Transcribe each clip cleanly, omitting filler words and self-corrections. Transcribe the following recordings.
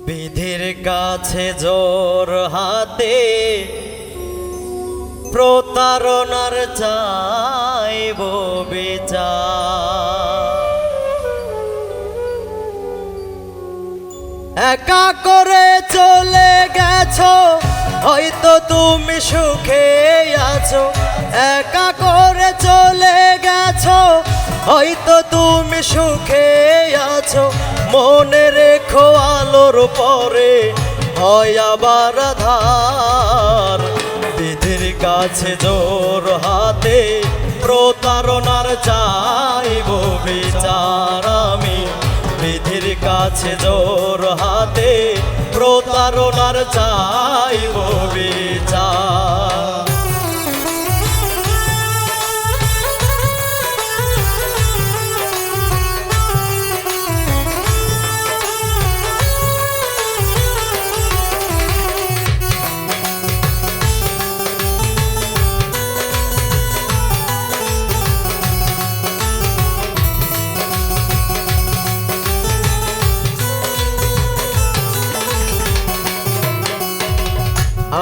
বিধির কাছে জোর হাতে প্রতারণার চাইব বিচার। একা করে চলে গেছো, হয়তো তুমি সুখে আছো। একা করে চলে গেছো, হয়তো তুমি সুখে আছো। মনে রেখো আলোর পরে হয় আবার আধার। বিধির কাছে জোর হাতে প্রতারণার চাইব বিচার। আমি বিধির কাছে জোর হাতে প্রতারণার চাইব বিচার।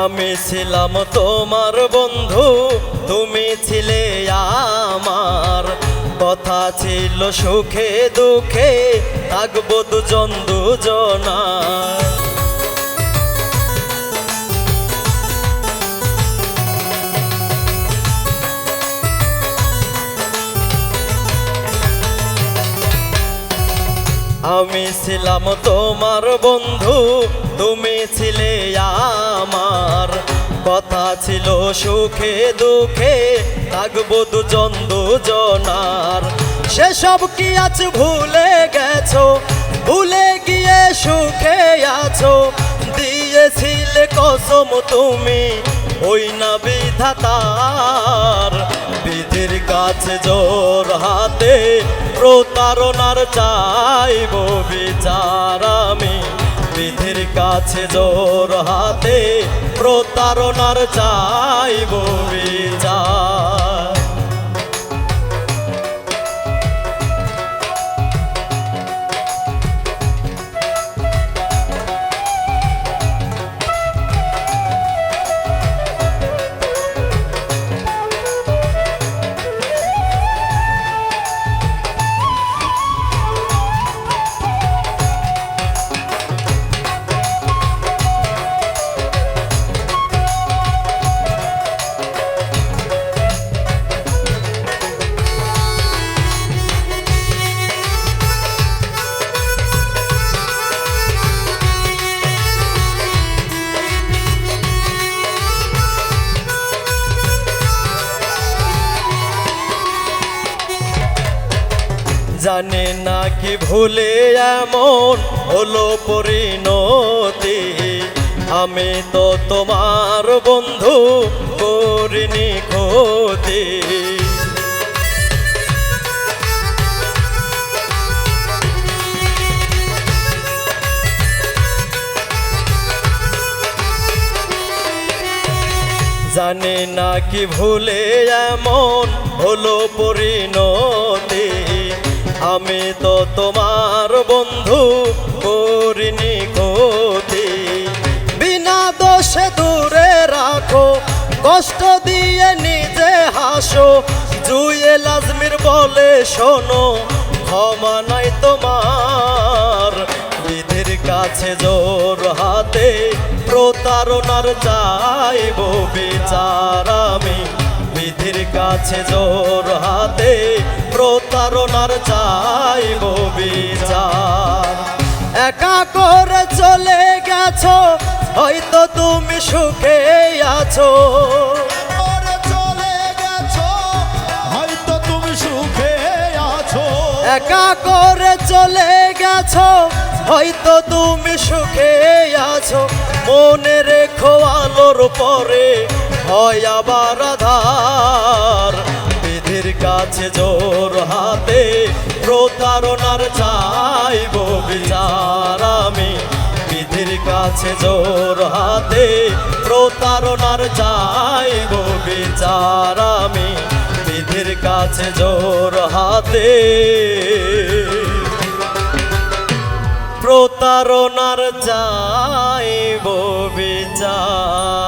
আমি ছিলাম তোমার বন্ধু, তুমি ছিলে আমার। কথা ছিল সুখে দুঃখে থাকবো দুজন দুজনা। আমি ছিলাম তোমার বন্ধু, তুমি ছিলে আমার। কথা ছিল সুখে দুঃখে থাকবো দুজন দুজনার। সেসব কি আজ ভুলে গেছো, ভুলে গিয়ে সুখে আছো। দিয়েছিলে কসম তুমি ওই না বিধাতার। বিধির কাছে জোর হাতে প্রতারণার চাইব বিচার। আমি বিধির কাছে জোর হাতে প্রতারণার চাইব বিচার। জানে না কি ভুলে এমন হলো পরিণতি। আমি তো তোমার বন্ধু করিনি ক্ষতি। জানে না কি ভুলে এমন হলো পরিণতি। আমি তো তোমার বন্ধু করিনি ক্ষতি। বিনা দোষে দূরে রাখো, কষ্ট দিয়ে নিজে হাসো। জুয়েল আজমির বলে শোনো, ক্ষমা নাই তোমার। বিধির কাছে জোর হাতে প্রতারণার চাইব বিচার। আমি বিধির কাছে জোর হাতে প্রতারণার চাইব বিচার। একা করে চলে গেছো, হয়তো তুমি সুখে আছো। হয়তো তুমি সুখে আছো। একা করে চলে গেছো, হয়তো তুমি সুখে আছো। মনে রেখো আলোর পরে হয় আবার আধার। বিধির কাছে জোর হাতে প্রতারণার চাইব বিচার। আমি বিধির কাছে জোর হাতে প্রতারণার চাইব বিচার। আমি বিধির কাছে জোর হাতে প্রতারণার যাইব বিচার।